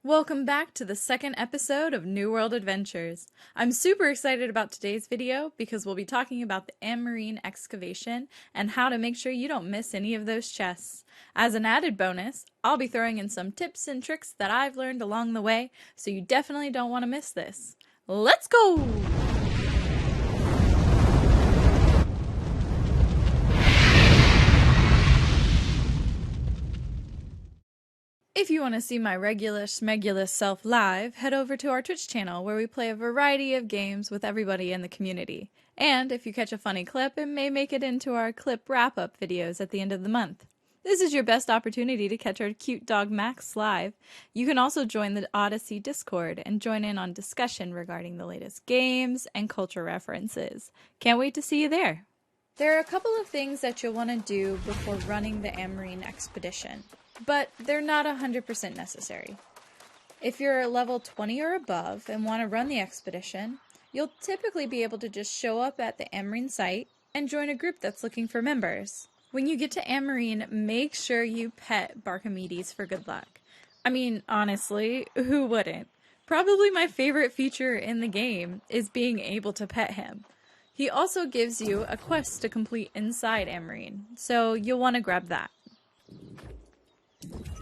Welcome back to the second episode of New World Adventures. I'm super excited about today's video because we'll be talking about the Amrine Excavation and how to make sure you don't miss any of those chests. As an added bonus, I'll be throwing in some tips and tricks that I've learned along the way, so you definitely don't want to miss this. Let's go! If you want to see my regular smegulous self live, head over to our Twitch channel where we play a variety of games with everybody in the community. And if you catch a funny clip, it may make it into our clip wrap-up videos at the end of the month. This is your best opportunity to catch our cute dog Max live. You can also join the Odyssey Discord and join in on discussion regarding the latest games and culture references. Can't wait to see you there! There are a couple of things that you'll want to do before running the Amrine Expedition, but they're not 100% necessary. If you're level 20 or above and want to run the expedition, you'll typically be able to just show up at the Amrine site and join a group that's looking for members. When you get to Amrine, make sure you pet Barkamedes for good luck. I mean, honestly, who wouldn't? Probably my favorite feature in the game is being able to pet him. He also gives you a quest to complete inside Amrine, so you'll want to grab that.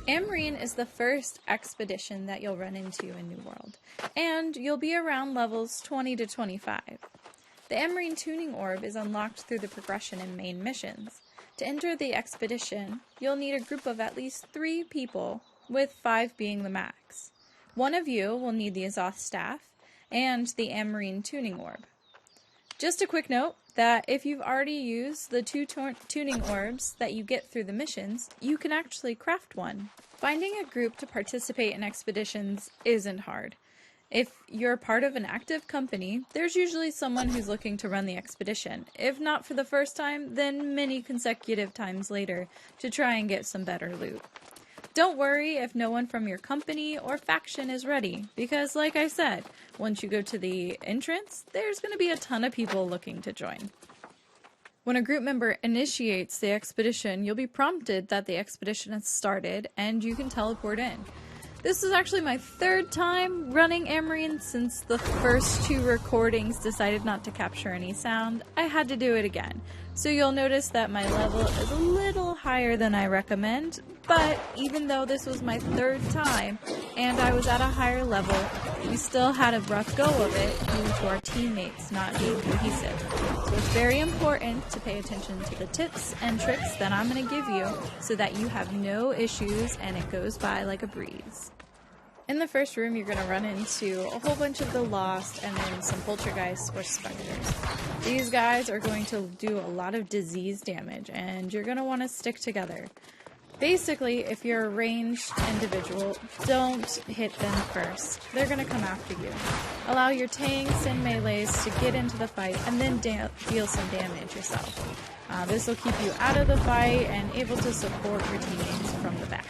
Amrine is the first expedition that you'll run into in New World, and you'll be around levels 20 to 25. The Amrine Tuning Orb is unlocked through the progression in main missions. To enter the expedition, you'll need a group of at least 3 people, with 5 being the max. One of you will need the Azoth Staff and the Amrine Tuning Orb. Just a quick note that if you've already used the 2 tuning orbs that you get through the missions, you can actually craft one. Finding a group to participate in expeditions isn't hard. If you're part of an active company, there's usually someone who's looking to run the expedition, if not for the first time, then many consecutive times later to try and get some better loot. Don't worry if no one from your company or faction is ready, because like I said, once you go to the entrance, there's going to be a ton of people looking to join. When a group member initiates the expedition, you'll be prompted that the expedition has started and you can teleport in. This is actually my 3rd time running Amrine since the first 2 recordings decided not to capture any sound. I had to do it again. So you'll notice that my level is a little higher than I recommend, but even though this was my 3rd time and I was at a higher level, we still had a rough go of it due to our teammates not being cohesive. So it's very important to pay attention to the tips and tricks that I'm going to give you so that you have no issues and it goes by like a breeze. In the first room, you're going to run into a whole bunch of the Lost and then some Poltergeists or Specters. These guys are going to do a lot of disease damage, and you're going to want to stick together. Basically, if you're a ranged individual, don't hit them first. They're going to come after you. Allow your tanks and melees to get into the fight, and then deal some damage yourself. This will keep you out of the fight and able to support your teammates from the back.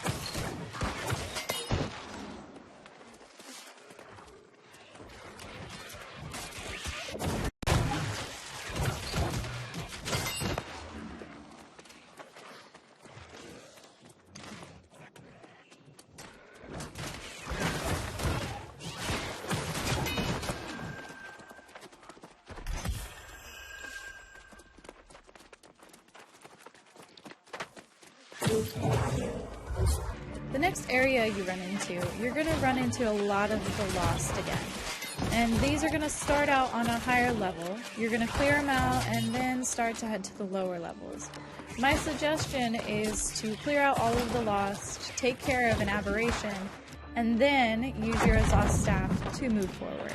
The next area you run into, you're going to run into a lot of the Lost again. And these are going to start out on a higher level. You're going to clear them out and then start to head to the lower levels. My suggestion is to clear out all of the Lost, take care of an aberration, and then use your Azoth Staff to move forward.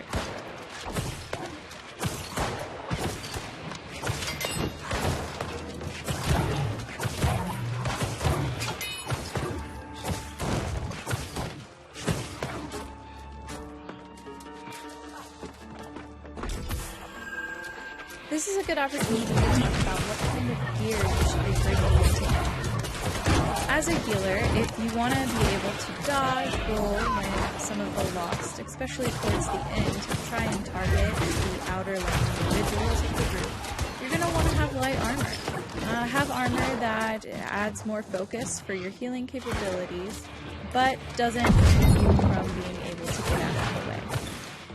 This is a good opportunity to talk about what kind of gear you should be bringing into it. As a healer, if you want to be able to dodge, roll when some of the Lost, especially towards the end, to try and target the outer line individuals of the group, you're you're going to want to have light armor. Have armor that adds more focus for your healing capabilities, but doesn't keep you from being able to get out of the way.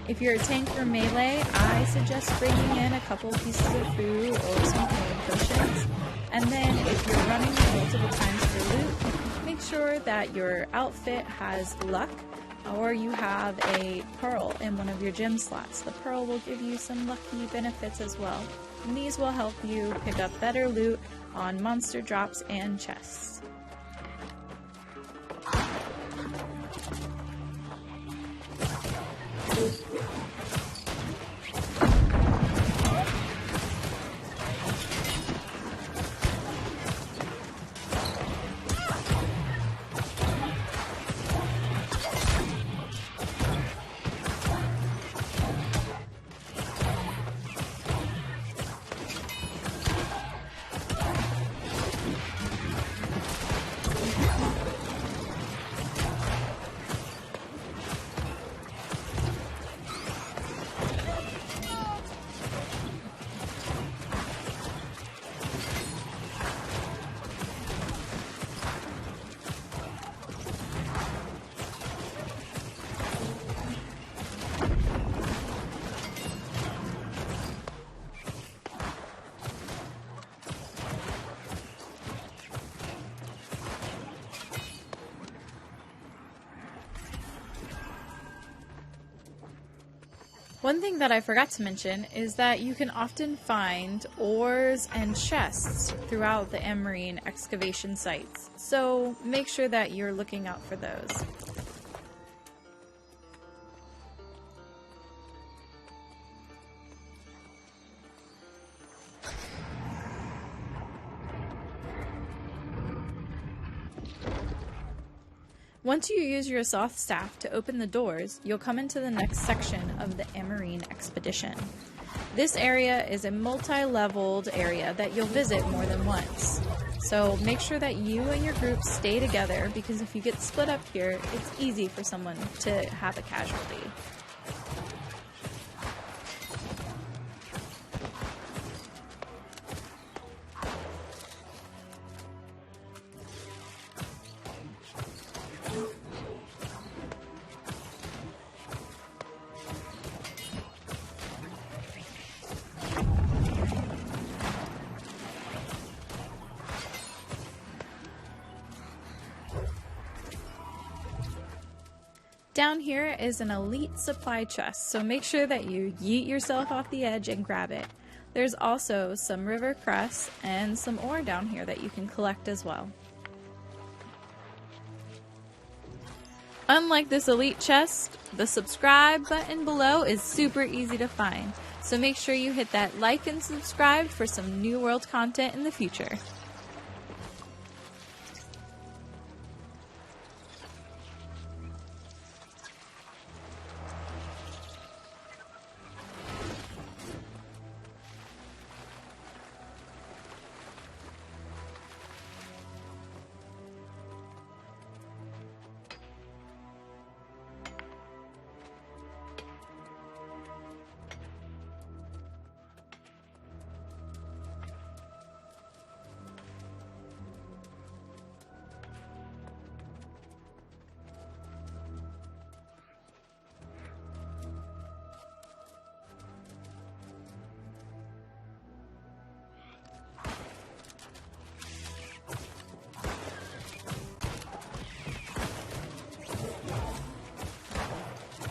If you're a tank or melee, I suggest bringing in a couple pieces of food or some healing potions. And then if you're running multiple times for loot, make sure that your outfit has luck, or you have a pearl in one of your gem slots. The pearl will give you some lucky benefits as well. And these will help you pick up better loot on monster drops and chests. One thing that I forgot to mention is that you can often find ores and chests throughout the Amrine excavation sites, so make sure that you're looking out for those. Once you use your Soth staff to open the doors, you'll come into the next section of the Amrine Expedition. This area is a multi-leveled area that you'll visit more than once. So make sure that you and your group stay together, because if you get split up here, it's easy for someone to have a casualty. Down here is an elite supply chest, so make sure that you yeet yourself off the edge and grab it. There's also some river cress and some ore down here that you can collect as well. Unlike this elite chest, the subscribe button below is super easy to find, so make sure you hit that like and subscribe for some New World content in the future.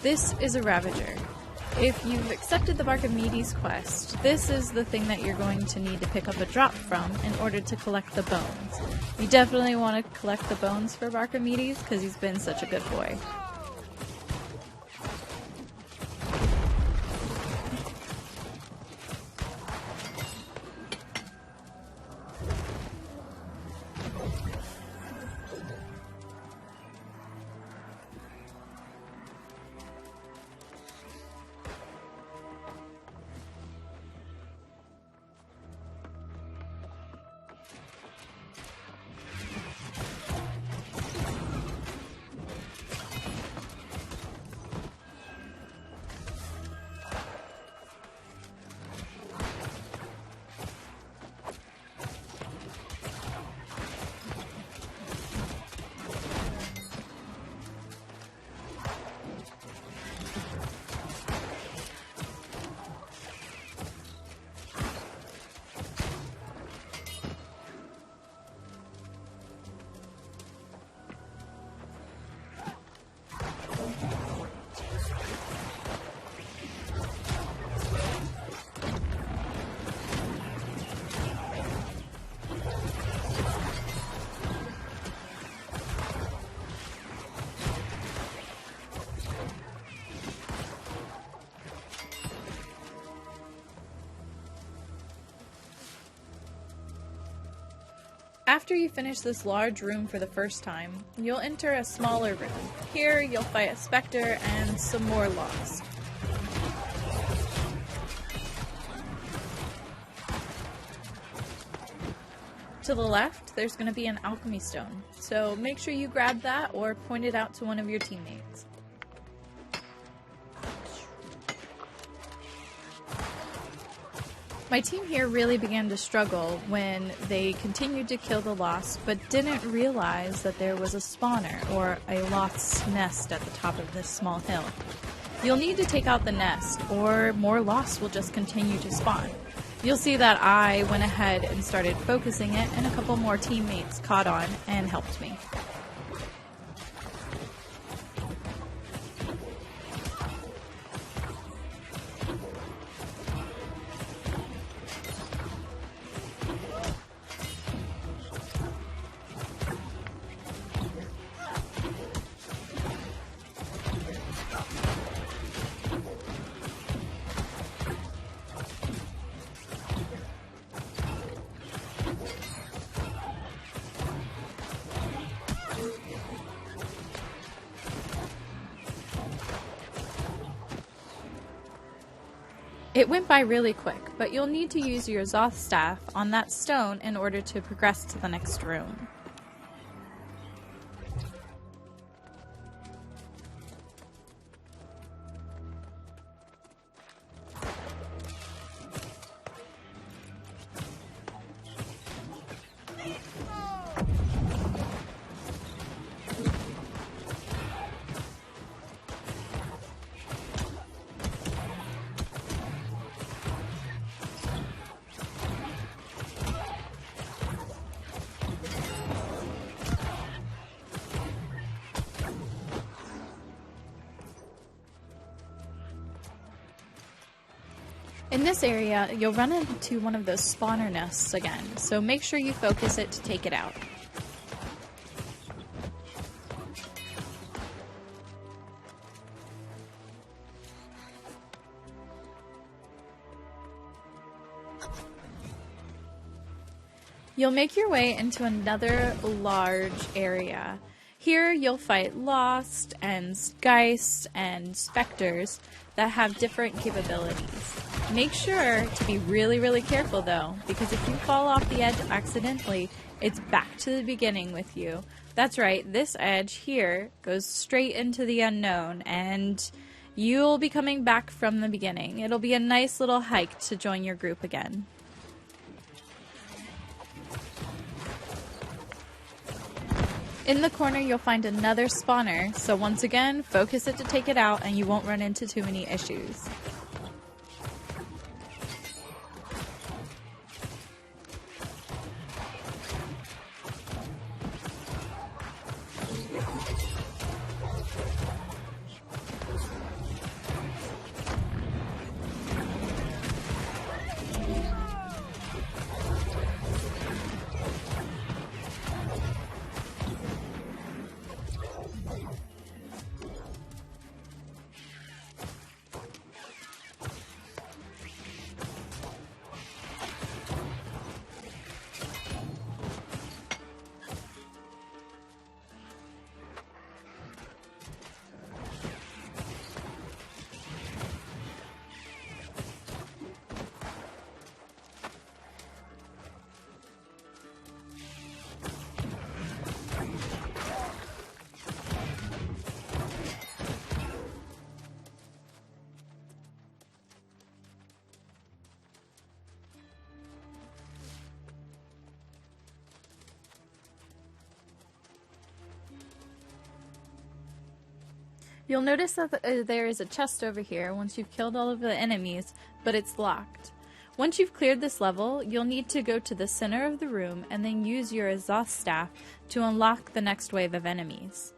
This is a Ravager. If you've accepted the Barkamedes quest, this is the thing that you're going to need to pick up a drop from in order to collect the bones. You definitely want to collect the bones for Barkamedes because he's been such a good boy. After you finish this large room for the first time, you'll enter a smaller room. Here, you'll fight a specter and some more lost. To the left, there's going to be an alchemy stone, so make sure you grab that or point it out to one of your teammates. My team here really began to struggle when they continued to kill the lost, but didn't realize that there was a spawner, or a lost nest, at the top of this small hill. You'll need to take out the nest, or more lost will just continue to spawn. You'll see that I went ahead and started focusing it, and a couple more teammates caught on and helped me. It went by really quick, but you'll need to use your Zoth staff on that stone in order to progress to the next room. In this area, you'll run into one of those spawner nests again, so make sure you focus it to take it out. You'll make your way into another large area. Here you'll fight lost and geists and specters that have different capabilities. Make sure to be really careful though, because if you fall off the edge accidentally, it's back to the beginning with you. That's right, this edge here goes straight into the unknown, and you'll be coming back from the beginning. It'll be a nice little hike to join your group again. In the corner you'll find another spawner, so once again, focus it to take it out and you won't run into too many issues. You'll notice that there is a chest over here once you've killed all of the enemies, but it's locked. Once you've cleared this level, you'll need to go to the center of the room and then use your Zoth staff to unlock the next wave of enemies.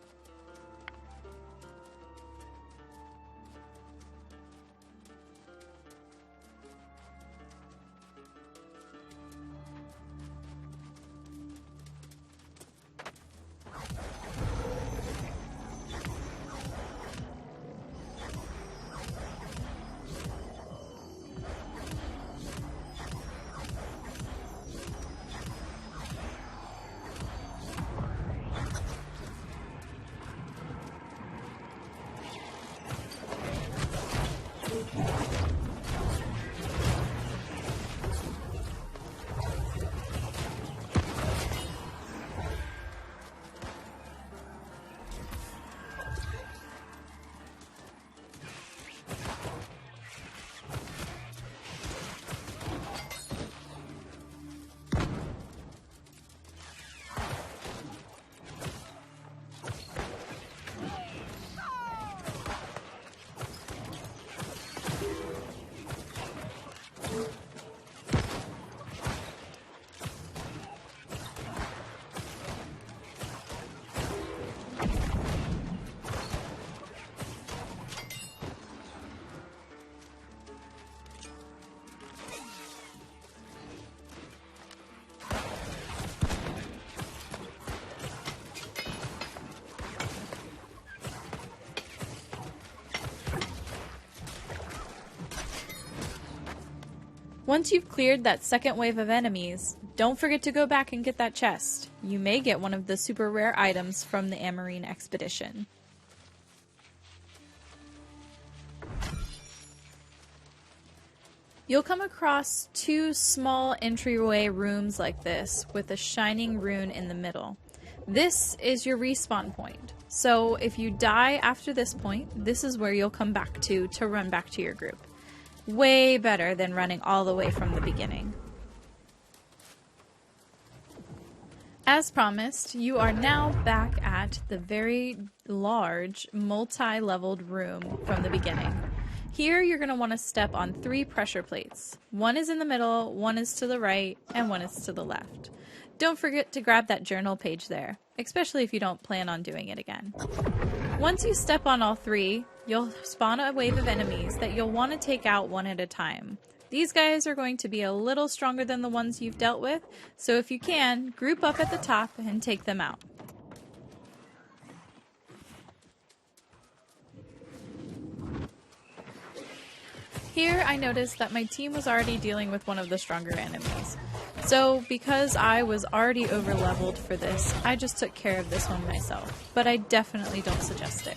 Once you've cleared that second wave of enemies, don't forget to go back and get that chest. You may get one of the super rare items from the Amrine Expedition. You'll come across 2 small entryway rooms like this with a shining rune in the middle. This is your respawn point. So if you die after this point, this is where you'll come back to run back to your group. Way better than running all the way from the beginning. As promised, you are now back at the very large, multi-leveled room from the beginning. Here you're going to want to step on 3 pressure plates. One is in the middle, one is to the right, and one is to the left. Don't forget to grab that journal page there, especially if you don't plan on doing it again. Once you step on all 3, you'll spawn a wave of enemies that you'll want to take out one at a time. These guys are going to be a little stronger than the ones you've dealt with, so if you can, group up at the top and take them out. Here I noticed that my team was already dealing with one of the stronger enemies. So because I was already over leveled for this, I just took care of this one myself, but I definitely don't suggest it.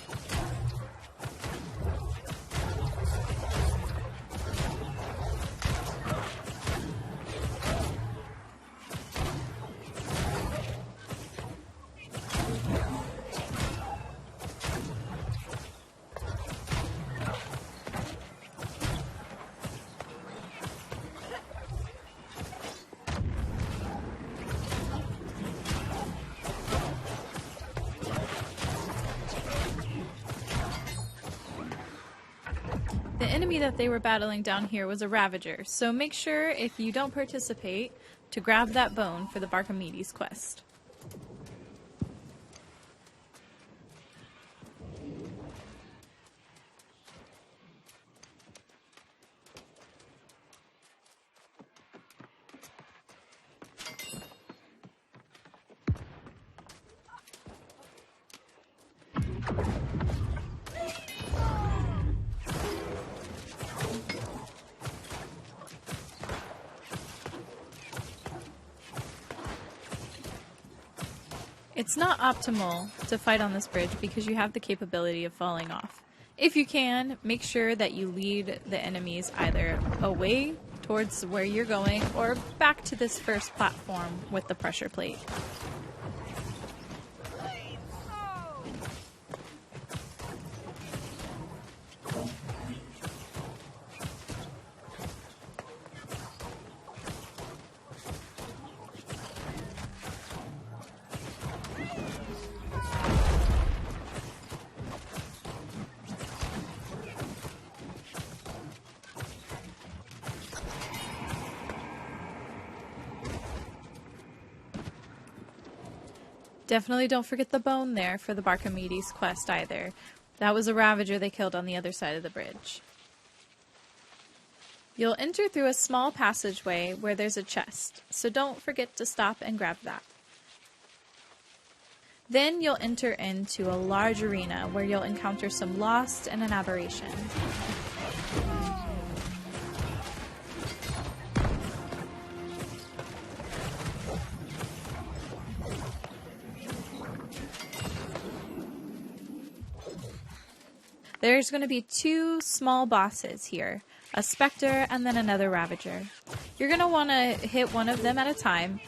The enemy that they were battling down here was a Ravager, so make sure if you don't participate to grab that bone for the Barkamedes quest. It's not optimal to fight on this bridge because you have the capability of falling off. If you can, make sure that you lead the enemies either away towards where you're going or back to this first platform with the pressure plate. Definitely don't forget the bone there for the Barkamedes quest either. That was a Ravager they killed on the other side of the bridge. You'll enter through a small passageway where there's a chest, so don't forget to stop and grab that. Then you'll enter into a large arena where you'll encounter some Lost and an Aberration. There's going to be 2 small bosses here, a Spectre and then another Ravager. You're going to want to hit one of them at a time.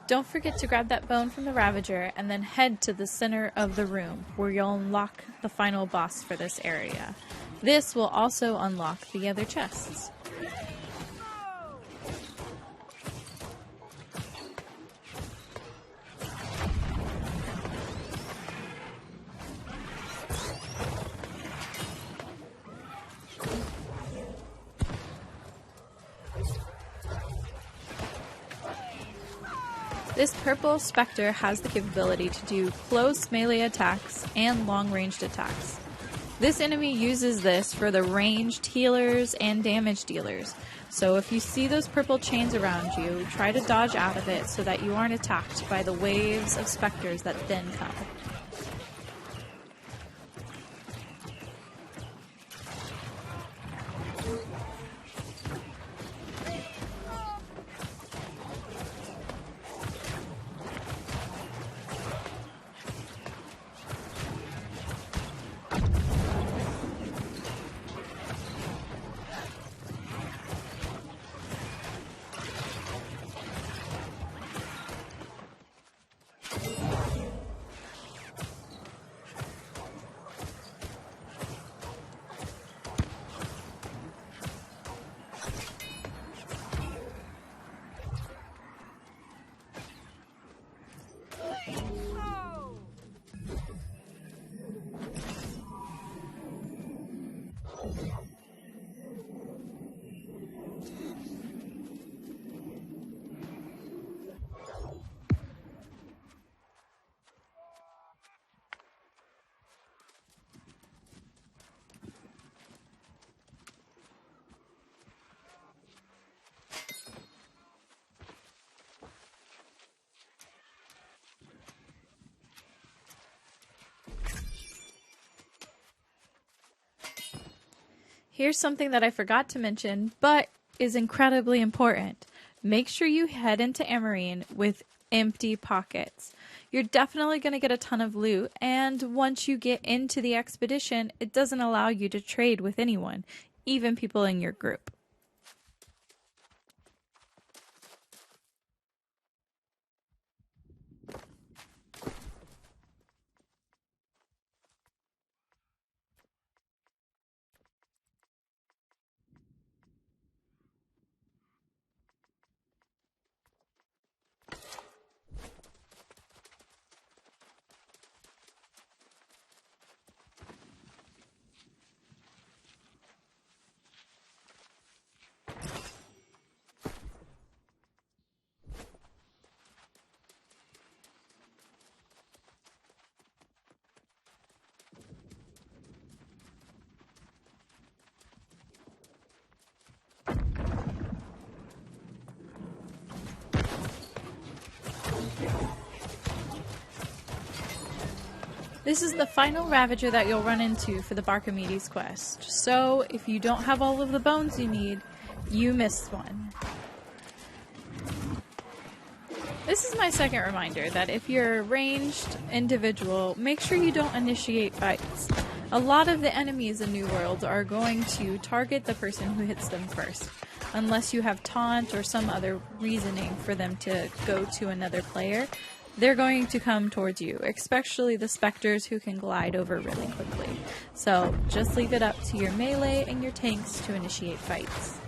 Don't forget to grab that bone from the Ravager and then head to the center of the room where you'll unlock the final boss for this area. This will also unlock the other chests. This purple specter has the capability to do close melee attacks and long-ranged attacks. This enemy uses this for the ranged healers and damage dealers. So if you see those purple chains around you, try to dodge out of it so that you aren't attacked by the waves of specters that then come. Here's something that I forgot to mention, but is incredibly important. Make sure you head into Amrine with empty pockets. You're definitely going to get a ton of loot, and once you get into the expedition, it doesn't allow you to trade with anyone, even people in your group. This is the final Ravager that you'll run into for the Barkamedes quest, so if you don't have all of the bones you need, you missed one. This is my second reminder that if you're a ranged individual, make sure you don't initiate fights. A lot of the enemies in New World are going to target the person who hits them first, unless you have taunt or some other reasoning for them to go to another player. They're going to come towards you, especially the specters who can glide over really quickly. So just leave it up to your melee and your tanks to initiate fights.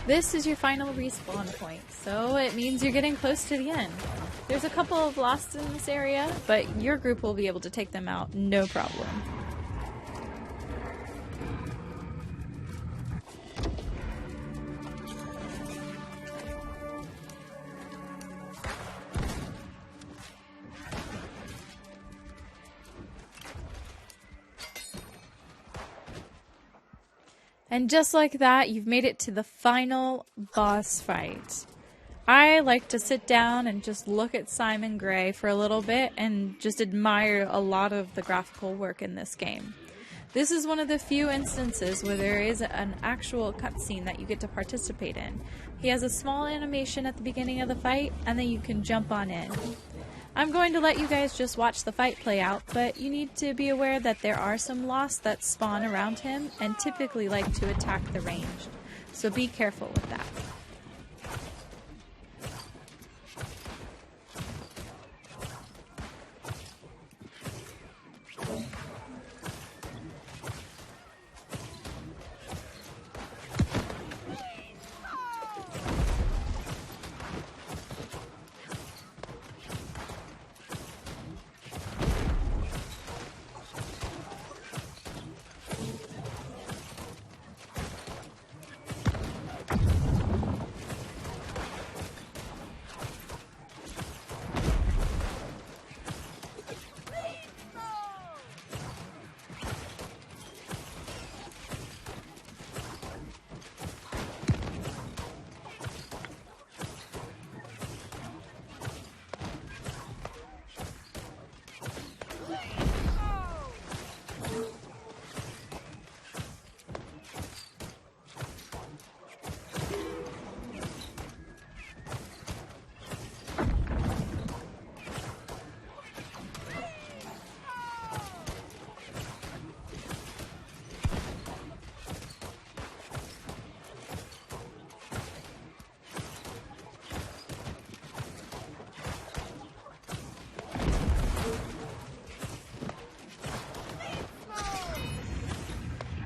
This is your final respawn point, so it means you're getting close to the end. There's a couple of lost in this area, but your group will be able to take them out, no problem. And just like that, you've made it to the final boss fight. I like to sit down and just look at Simon Gray for a little bit and just admire a lot of the graphical work in this game. This is one of the few instances where there is an actual cutscene that you get to participate in. He has a small animation at the beginning of the fight, and then you can jump on in. I'm going to let you guys just watch the fight play out, but you need to be aware that there are some lost that spawn around him and typically like to attack the ranged. So be careful with that.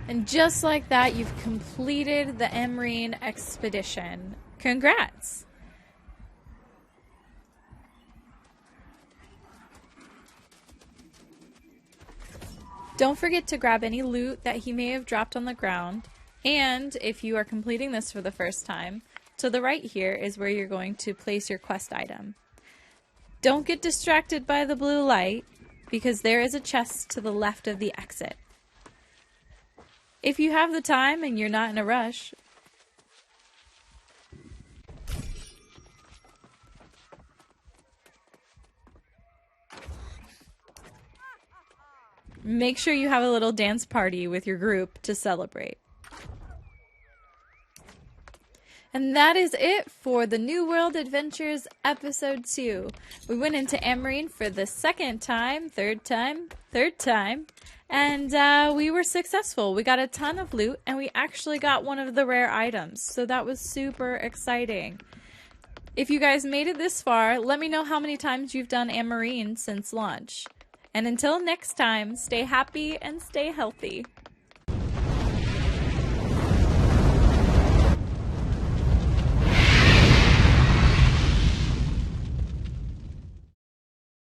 And just like that, you've completed the Amrine Expedition. Congrats! Don't forget to grab any loot that he may have dropped on the ground. And if you are completing this for the first time, to the right here is where you're going to place your quest item. Don't get distracted by the blue light, because there is a chest to the left of the exit. If you have the time and you're not in a rush, make sure you have a little dance party with your group to celebrate. And that is it for the New World Adventures Episode 2. We went into Amrine for the third time, and we were successful. We got a ton of loot, and we actually got one of the rare items, so that was super exciting. If you guys made it this far, let me know how many times you've done Amrine since launch. And until next time, stay happy and stay healthy.